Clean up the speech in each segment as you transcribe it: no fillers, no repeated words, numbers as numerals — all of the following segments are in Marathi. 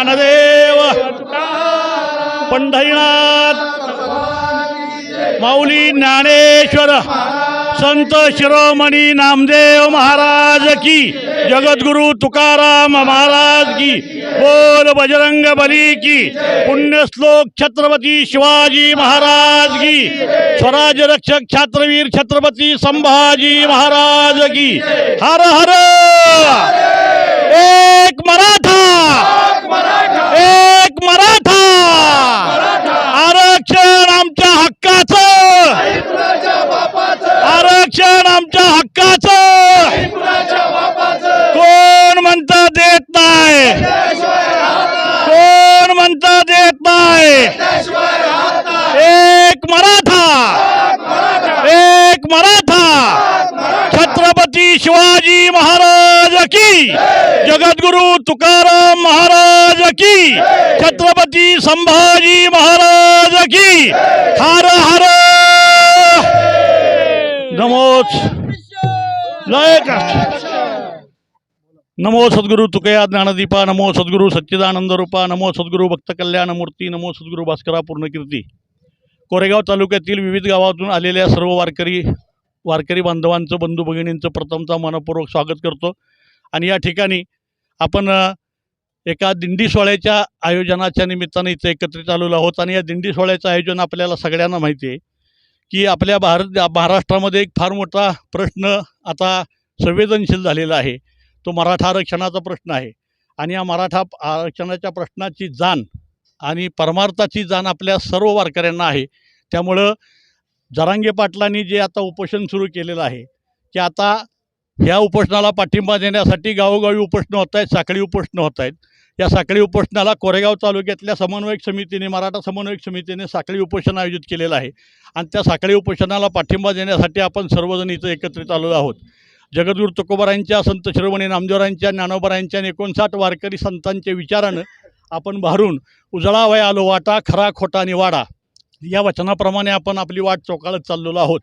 ज्ञानदेव पंढरीनाथ माऊली ज्ञानेश्वर संत शिरोमणी नामदेव महाराज की, जगद्गुरु तुकाराम महाराज की, बोल बजरंग बली की, पुण्यश्लोक छत्रपती शिवाजी महाराज की, स्वराज रक्षक छात्रवीर छत्रपती संभाजी महाराज की। हर हर एक मराठा, एक मराठा, आरक्षण आमच्या हक्काचं, आरक्षण आमच्या हक्काचं, कोण म्हणतं देत नाही, कोण म्हणतं देत नाही। एक मराठा, एक मराठा, छत्रपती शिवाजी महाराज की, जगद्गुरु तुकाराम महाराज की, छत्रपती संभाजी महाराज की। हर हर नमोच लय नमो सद्गुरु तुकया ज्ञानदीपा, नमो सद्गुरु सच्चिदानंद रूपा, नमो सद्गुरु भक्त कल्याण मूर्ती, नमो सद्गुरु भास्करा पूर्णकीर्ती। कोरेगाव तालुक्यातील विविध गावातून आलेल्या सर्व वारकरी बांधवांचं, बंधू भगिनींचं प्रथमतः मनपूर्वक स्वागत करतो। आणि या ठिकाणी आपण एका दिंडी सोहळ्याच्या आयोजनाच्या निमित्ताने इथे एकत्रित आलेलो आहोत। आणि या दिंडी सोहळ्याचं आयोजन आपल्याला सगळ्यांना माहिती आहे की आपल्या महाराष्ट्रामध्ये एक फार मोठा प्रश्न आता संवेदनशील झालेला आहे, तो मराठा आरक्षणाचा प्रश्न आहे। आणि या मराठा आरक्षणाच्या प्रश्नाची जाण आणि परमार्थाची जाण आपल्या सर्व वारकऱ्यांना आहे। त्यामुळं जरांगे पाटलांनी जे आता उपोषण सुरू केलेलं आहे की आता ह्या उपोषणाला पाठिंबा देण्यासाठी गावोगावी उपोषणं होत आहेत, साखळी उपोषणं होत आहेत। या साखळी उपोषणाला कोरेगाव तालुक्यातल्या समन्वयक समितीने, मराठा समन्वयक समितीने साखळी उपोषण आयोजित केलेलं आहे। आणि त्या साखळी उपोषणाला पाठिंबा देण्यासाठी आपण सर्वजण इथं एकत्रित आलो आहोत। जगद्गुरु तुकोबारायांच्या, संत शिरोमणी नामदेवरायांच्या, ज्ञानोबारायांच्या 59 वारकरी संतांच्या विचारानं आपण भारून उजळा वय आलो वाटा, खरा खोटा निवाडा या वचनाप्रमाणे आपण आपली वाट चोकाळत चाललेलो आहोत।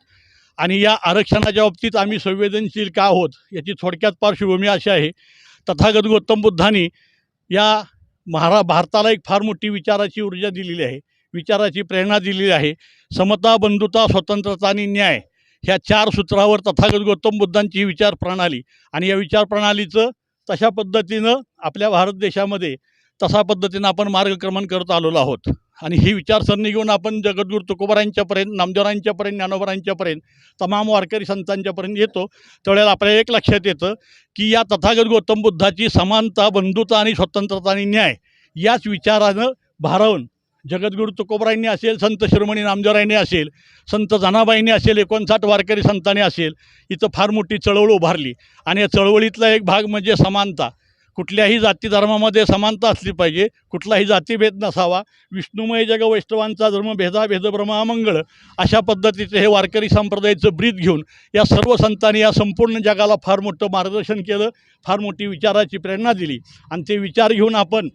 आणि या आरक्षणाच्या बाबतीत आम्ही संवेदनशील का आहोत याची थोडक्यात पार्श्वभूमी अशी आहे, तथागत गौतम बुद्धांनी या भारताला एक फार मोठी विचाराची ऊर्जा दिलेली आहे, विचाराची प्रेरणा दिलेली आहे। समता, बंधुता, स्वतंत्रता आणि न्याय ह्या 4 सूत्रावर तथागत गौतम बुद्धांची विचार प्रणाली, आणि या विचार प्रणालीचं तशा पद्धतीनं आपल्या भारत देशामध्ये तसा पद्धतीनं आपण मार्गक्रमण करत आलेलो आहोत। आणि ही विचारसरणी घेऊन आपण जगद्गुरु तुकोबारायांच्यापर्यंत, नामदेवरायांच्यापर्यंत, ज्ञानोबारायांच्यापर्यंत, तमाम वारकरी संतांच्यापर्यंत येतो त्यावेळेला आपल्याला एक लक्षात येतं की या तथागत गौतम बुद्धाची समानता, बंधुता आणि स्वतंत्रता आणि न्याय याच विचारानं भारावून जगद्गुरु तुकोबारायांनी असेल, संत शिरोमणी नामदेवरायांनी असेल, संत जनाबाईंनी असेल, 59 वारकरी संतांनी असेल, इथं फार मोठी चळवळ उभारली। आणि या चळवळीतला एक भाग म्हणजे समानता। कुठल्याही जाती धर्मामध्ये समानता असली पाहिजे, कुठलाही जातीभेद नसावा, विष्णुमय जग वैष्णवांचा धर्म भेदा भेद ब्रह्मामंगळ अशा पद्धतीचे हे वारकरी संप्रदायाचं ब्रीद घेऊन या सर्व संतांनी या संपूर्ण जगाला फार मोठं मार्गदर्शन केलं, फार मोठी विचाराची प्रेरणा दिली। आणि ते विचार घेऊन आपण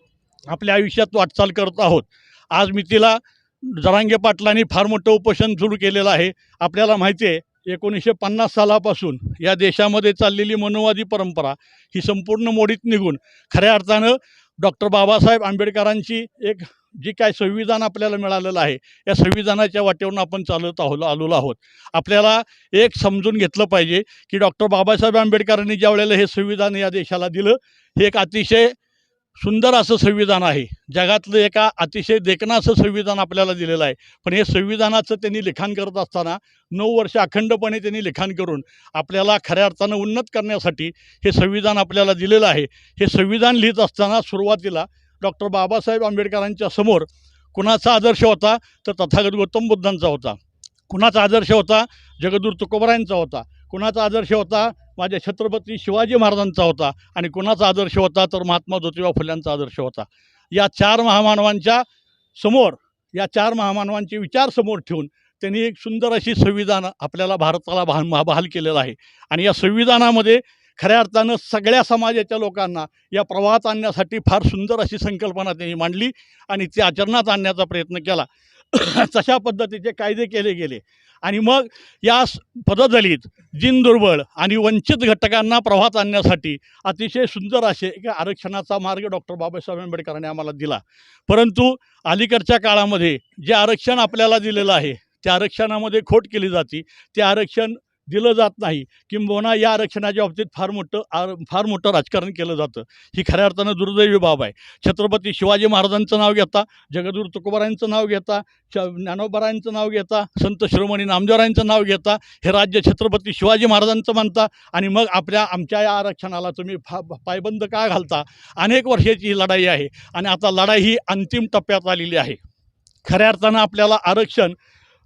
आपल्या आयुष्यात वाटचाल करत आहोत। आज मितीला जरांगे पाटलांनी फार मोठं उपोषण सुरू केलेलं आहे। आपल्याला माहिती आहे 1950 सालापासून या देशामध्ये चाललेली मनोवादी परंपरा ही संपूर्ण मोडीत निघून खऱ्या अर्थानं डॉक्टर बाबासाहेब आंबेडकरांची एक जी काय संविधान आपल्याला मिळालेलं आहे या संविधानाच्या वाटेवरून आपण चालत आलेलो आहोत। आपल्याला एक समजून घेतलं पाहिजे की डॉक्टर बाबासाहेब आंबेडकरांनी ज्या वेळेला हे संविधान या देशाला दिलं, हे एक अतिशय सुंदर असं संविधान आहे, जगातलं एका अतिशय देखणं असं संविधान आपल्याला दिलेलं आहे। पण हे संविधानाचं त्यांनी लिखाण करत असताना 9 वर्ष अखंडपणे त्यांनी लिखाण करून आपल्याला खऱ्या अर्थानं उन्नत करण्यासाठी हे संविधान आपल्याला दिलेलं आहे। हे संविधान लिहित असताना सुरुवातीला डॉक्टर बाबासाहेब आंबेडकरांच्या समोर कुणाचा आदर्श होता तर तथागत गौतम बुद्धांचा होता, कुणाचा आदर्श होता जगद्गुरु तुकोबारायांचा होता, कुणाचा आदर्श होता माझ्या छत्रपती शिवाजी महाराजांचा होता, आणि कुणाचा आदर्श होता तर महात्मा ज्योतिबा फुल्यांचा आदर्श होता। या 4 महामानवांच्या समोर, या 4 महामानवांचे विचार समोर ठेवून त्यांनी एक सुंदर अशी संविधान आपल्याला भारताला बहाल केलेलं आहे। आणि या संविधानामध्ये खऱ्या अर्थानं सगळ्या समाजाच्या लोकांना या प्रवाहात आणण्यासाठी फार सुंदर अशी संकल्पना त्यांनी मांडली आणि ती आचरणात आणण्याचा प्रयत्न केला। तशा पद्धतीचे कायदे केले गेले आणि मग या पददलित, दीनदुर्बळ आणि वंचित घटकांना प्रवाहात आणण्यासाठी अतिशय सुंदर असे एक आरक्षणाचा मार्ग डॉक्टर बाबासाहेब आंबेडकरांनी आम्हाला दिला. परंतु अलीकडच्या काळामध्ये जे आरक्षण आपल्याला दिलेलं आहे त्या आरक्षणामध्ये खोट केली जाते. ते आरक्षण दिलं जात नाही, किंबहुना या आरक्षणाच्या बाबतीत फार मोठं राजकारण केलं जातं. ही खऱ्या अर्थानं दुर्दैवी बाब आहे. छत्रपती शिवाजी महाराजांचं नाव घेता, जगद्गुरू तुकोबारायांचं नाव घेता, ज्ञानोबारायांचं नाव घेता, संत शिरोमणी नामदेवरायांचं नाव घेता, हे राज्य छत्रपती शिवाजी महाराजांचं म्हणता आणि मग आमच्या या आरक्षणाला तुम्ही पायबंद का घालता? अनेक वर्षाची ही लढाई आहे आणि आता लढाई ही अंतिम टप्प्यात आलेली आहे. खऱ्या अर्थानं आपल्याला आरक्षण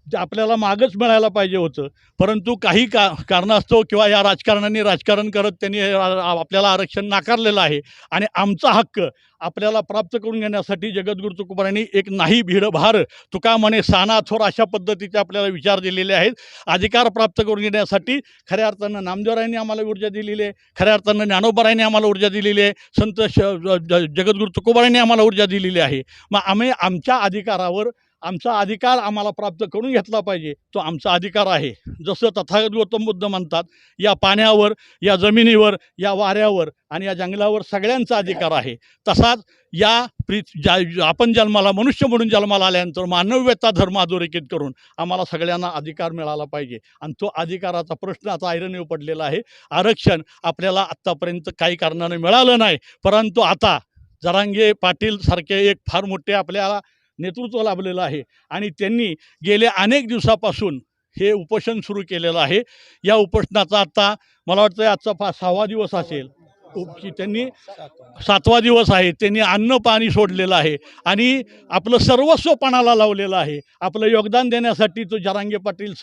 आपल्याला मागच मिळायला पाहिजे होतं, परंतु काही कारणास्तव किंवा या राजकारण्यांनी राजकारण करत त्यांनी आपल्याला आरक्षण नाकारलेलं आहे आणि आमचा हक्क आपल्याला प्राप्त करून घेण्यासाठी जगद्गुरू तुकोबारायांनी एक नाही भीड भार तुका म्हणे साना थोर अशा पद्धतीचे आपल्याला विचार दिलेले आहेत. अधिकार प्राप्त करून घेण्यासाठी खऱ्या अर्थानं नामदेवरायांनी आम्हाला ऊर्जा दिलेली आहे, खऱ्या अर्थानं ज्ञानोबारायांनी आम्हाला ऊर्जा दिलेली आहे, संत जगद्गुरू तुकोबारायांनी आम्हाला ऊर्जा दिलेली आहे. मग आम्ही आमच्या अधिकारावर आमचा अधिकार आम्हाला प्राप्त करून घेतला पाहिजे. तो आमचा अधिकार आहे. जसं तथागत गौतम बुद्ध म्हणतात, या पाण्यावर, या जमिनीवर, या वाऱ्यावर आणि या जंगलावर सगळ्यांचा अधिकार आहे. तसाच या आपण जन्माला मनुष्य म्हणून जन्माला आल्यानंतर मानव्यता धर्म अधोरेखित करून आम्हाला सगळ्यांना अधिकार मिळाला पाहिजे आणि तो अधिकाराचा प्रश्न आता ऐरणीवर पडलेला आहे. आरक्षण आपल्याला आत्तापर्यंत काही कारणाने मिळालं नाही, परंतु आता जरांगे पाटील सारखे एक फार मोठे आपल्याला नेतृत्व लाभलेलं आहे आणि त्यांनी गेल्या अनेक दिवसापासून हे उपोषण सुरू केलेलं आहे. या उपोषणाचा आता मला वाटतं आजचा 6वा दिवस असेल की त्यांनी 7वा दिवस आहे. त्यांनी अन्न पाणी सोडलेलं आहे आणि आपलं सर्वस्व पणाला लावलेलं आहे. आपलं योगदान देण्यासाठी तो जरांगे पाटील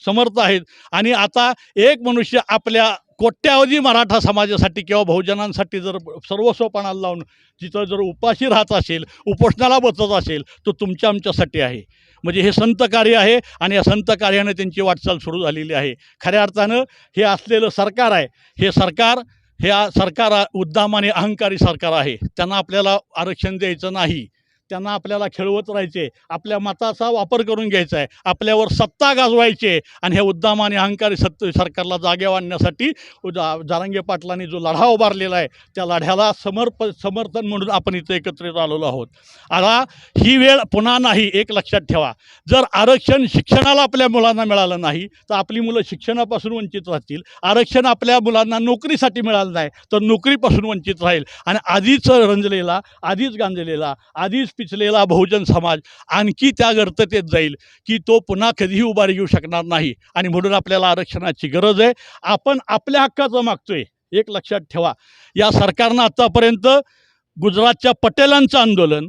समर्थ आहेत आणि आता एक मनुष्य आपल्या कोट्यावधी मराठा समाजासाठी किंवा बहुजनांसाठी जर सर्वस्व पणाला लावून तिथं जर उपाशी राहत असेल, उपोषणाला बसत असेल, तो तुमच्या आमच्यासाठी आहे. म्हणजे हे संत कार्य आहे आणि या संत कार्याने त्यांची वाटचाल सुरू झालेली आहे. खऱ्या अर्थानं हे असलेलं सरकार आहे, हे सरकार उद्दाम आणि अहंकारी सरकार आहे. त्यांना आपल्याला आरक्षण द्यायचं नाही, त्यांना आपल्याला खेळवत राहायचे, आपल्या मताचा वापर करून घ्यायचा आहे, आपल्यावर सत्ता गाजवायचे आणि हे उद्दाम आणि अहंकारी सरकारला जागेवर आणण्यासाठी जरांगे पाटलांनी जो लढा उभारलेला आहे त्या लढ्याला समर्थन म्हणून आपण इथं एकत्रित आलेलो आहोत. आता ही वेळ पुन्हा नाही, एक लक्षात ठेवा. जर आरक्षण शिक्षणाला आपल्या मुलांना मिळालं नाही तर आपली मुलं शिक्षणापासून वंचित राहतील. आरक्षण आपल्या मुलांना नोकरीसाठी मिळालं नाही तर नोकरीपासून वंचित राहील आणि आधीच रंजलेला, आधीच गांजलेला, आधीच पिचलेला बहुजन समाज आणखी त्या गर्ततेत जाईल की तो पुन्हा कधीही उभारी घेऊ शकणार नाही. आणि म्हणून आपल्याला आरक्षणाची गरज आहे. आपण आपल्या हक्काचं मागतोय. एक लक्षात ठेवा, या सरकारनं आत्तापर्यंत गुजरातच्या पटेलांचं आंदोलन,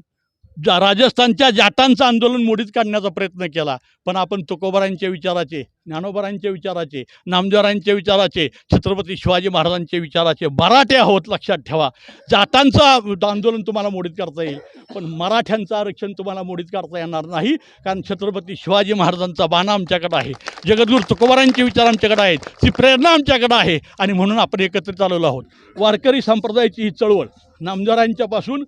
राजस्थानच्या जाटांचं आंदोलन मोडीत काढण्याचा प्रयत्न केला, पण आपण तुकोबारायांच्या विचाराचे, ज्ञानोबारायांच्या विचाराचे, नामदेवरायांच्या विचाराचे, छत्रपती शिवाजी महाराजांच्या विचाराचे मराठे आहोत. लक्षात ठेवा, जाटांचं आंदोलन तुम्हाला मोडीत करता येईल, पण मराठ्यांचं आरक्षण तुम्हाला मोडीत करता येणार नाही. कारण छत्रपती शिवाजी महाराजांचा बाणा आमच्याकडे आहे, जगद्गुरू तुकोबारायांचे विचार आमच्याकडे आहेत, ती प्रेरणा आमच्याकडे आहे आणि म्हणून आपण एकत्रित आलेलो आहोत. वारकरी संप्रदायाची ही चळवळ नामदेवरायांच्यापासून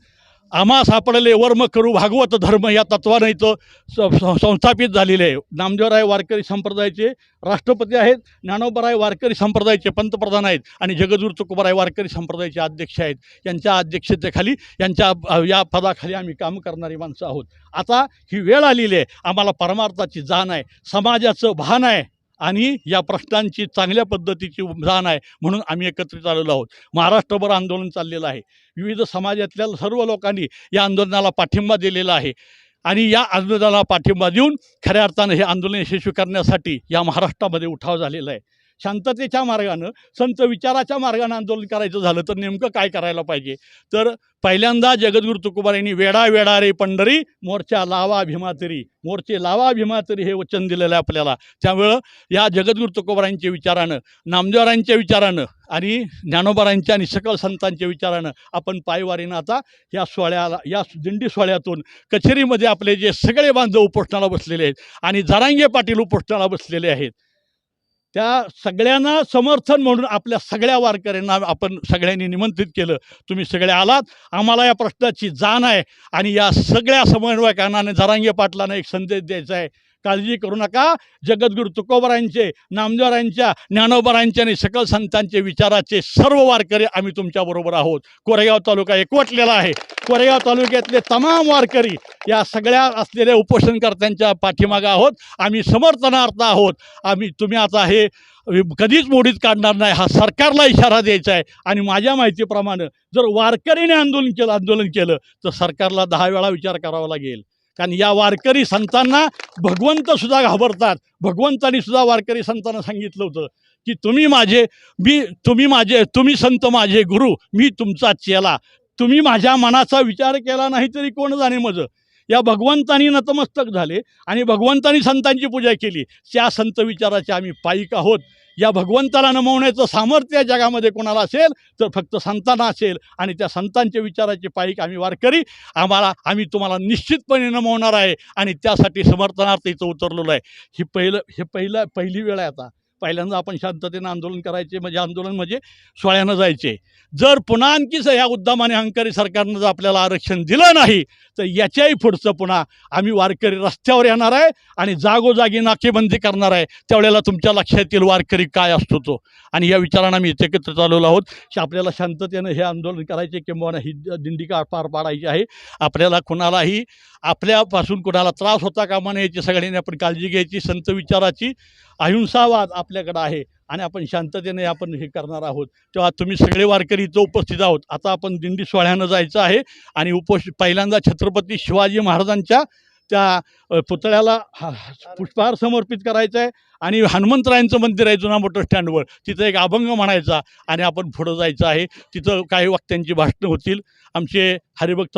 आम्हा सापडले वर्म करू भागवत धर्म या तत्वानं इथं संस्थापित झालेले आहे. नामदेवराय वारकरी संप्रदायाचे राष्ट्रपती आहेत, ज्ञानोबाराय वारकरी संप्रदायाचे पंतप्रधान आहेत आणि जगद्गुरू तुकोबाराय वारकरी संप्रदायाचे अध्यक्ष आहेत. यांच्या अध्यक्षतेखाली, यांच्या या पदाखाली आम्ही काम करणारी माणसं आहोत. आता ही वेळ आलेली आहे, आम्हाला परमार्थाची जाण आहे, समाजाचं भान आहे आणि या प्रश्नांची चांगल्या पद्धतीची जाण आहे, म्हणून आम्ही एकत्रित आलेलो आहोत. महाराष्ट्रभर आंदोलन चाललेलं आहे. विविध समाजातल्या सर्व लोकांनी या आंदोलनाला पाठिंबा दिलेला आहे आणि या आंदोलनाला पाठिंबा देऊन खऱ्या अर्थानं हे आंदोलन यशस्वी करण्यासाठी या महाराष्ट्रामध्ये उठाव झालेला आहे. शांततेच्या मार्गानं, संत विचाराच्या मार्गानं आंदोलन करायचं झालं तर नेमकं काय करायला पाहिजे? तर पहिल्यांदा जगद्गुरू तुकोबारायांनी वेडा वेडा रे पंढरी, मोर्चा लावा भीमातरी, मोर्चे लावा भीमातरी हे वचन दिलेलं आहे आपल्याला. त्यामुळं या जगद्गुरू तुकोबारायांच्या विचारानं, नामदेवरायांच्या विचारानं आणि ज्ञानोबारायांच्या आणि सकल संतांच्या विचारानं आपण पायवारीनं आता या सोहळ्याला, या दिंडी सोहळ्यातून कचेरीमध्ये आपले जे सगळे बांधव उपोषणाला बसलेले आहेत आणि जरांगे पाटील उपोषणाला बसलेले आहेत, त्या सगळ्यांना समर्थन म्हणून आपल्या सगळ्या वारकऱ्यांना आपण सगळ्यांनी निमंत्रित केलं. तुम्ही सगळे आलात. आम्हाला या प्रश्नाची जाण आहे आणि या सगळ्या समन्वयकांना जरांगे पाटलांना एक संदेश द्यायचा आहे. काळजी करू नका. जगद्गुरू तुकोबारायांचे, नामदेवरायांच्या, ज्ञानोबारायांचे आणि सकल संतांचे विचाराचे सर्व वारकरी आम्ही तुमच्याबरोबर आहोत. कोरेगाव तालुका एकवटलेला आहे. कोरेगाव तालुक्यातले तमाम वारकरी या सगळ्या असलेल्या उपोषणकर्त्यांच्या पाठीमागे आहोत. आम्ही समर्थनार्थ आहोत. तुम्ही आता हे कधीच मोडीत काढणार नाही हा सरकारला इशारा द्यायचा आहे. आणि माझ्या माहितीप्रमाणे जर वारकरीने आंदोलन केलं तर सरकारला 10 वेळा विचार करावा लागेल. कारण या वारकरी संतांना भगवंतसुद्धा घाबरतात. भगवंतांनी सुद्धा वारकरी संतांना सांगितलं होतं की तुम्ही संत माझे गुरु, मी तुमचा चेला. तुम्ही माझ्या मनाचा विचार केला नाही तरी कोण जाणे मज. या भगवंतांनी नतमस्तक झाले आणि भगवंतांनी संतांची पूजा केली. त्या संत विचाराचे आम्ही पाईक आहोत. या भगवंताला नमवण्याचं सामर्थ्य या जगामध्ये कोणाला असेल तर फक्त संतांना असेल. आणि त्या संतांच्या विचाराचे पाईक आम्ही वारकरी. आम्ही तुम्हाला निश्चितपणे नमवणार आहे आणि त्यासाठी समर्थनार्थ इथं उतरलेलो आहे. पहिली वेळ आहे. आता पहिल्यांदा आपण शांततेनं आंदोलन करायचे, आंदोलन म्हणजे सोहळ्यानं जायचे. जर पुन्हा आणखी ह्या उद्दामाने अहंकारी सरकारनं जर आपल्याला आरक्षण दिलं नाही तर याच्याही पुढचं पुन्हा आम्ही वारकरी रस्त्यावर येणार आहे आणि जागोजागी नाकेबंदी करणार आहे. त्यावेळेला तुमच्या लक्षात येईल वारकरी काय असतो तो. आणि या विचारांना आम्ही इथे एकत्र चालवलो आहोत की आपल्याला शांततेनं हे आंदोलन करायचे किंवा ही दिंडी पार पाडायची आहे. आपल्याला कुणालाही आपल्यापासून कुणाला त्रास होता कामा नये याची सगळ्यांनी आपण काळजी घ्यायची. संत विचाराची अहिंसावाद आपल्याकडं आहे आणि आपण शांततेने आपण हे करणार आहोत. तेव्हा तुम्ही सगळे वारकरी इथं उपस्थित आहोत. आता आपण दिंडी सोहळ्यानं जायचं आहे आणि पहिल्यांदा छत्रपती शिवाजी महाराजांच्या त्या पुतळ्याला पुष्पहार समर्पित करायचं आहे आणि हनुमंतरायांचं मंदिर आहे जुना मोटर स्टँडवर, तिथं एक अभंग म्हणायचा आणि आपण पुढं जायचं आहे. तिथं काही वक्त्यांची भाषणं होतील. आमचे हरिभक्त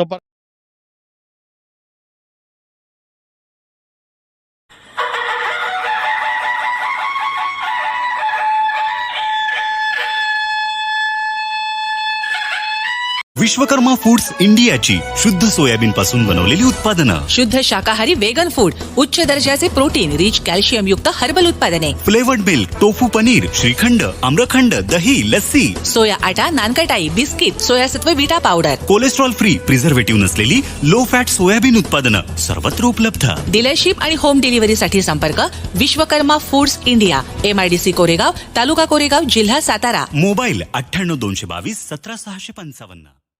विश्वकर्मा फूड्स इंडियाची शुद्ध सोयाबीन पासून बनवलेली उत्पादनं, शुद्ध शाकाहारी वेगन फूड, उच्च दर्जाचे प्रोटीन रिच कॅल्शियम युक्त हर्बल उत्पादने, flavoured milk, tofu paneer, shrikhand, amrakhand, दही, लस्सी, सोया आटा, नानकटाई, बिस्किट, सोयासत्व विटा पावडर, कोलेस्ट्रॉल फ्री, प्रिझर्वेटिव्ह नसलेली लो फॅट सोयाबीन उत्पादनं सर्वत्र उपलब्ध. डीलरशिप आणि होम डिलिव्हरीसाठी संपर्क Vishwakarma foods India, MIDC Koregaon, taluka Koregaon, जिल्हा सातारा. मोबाईल 98 222 17 655.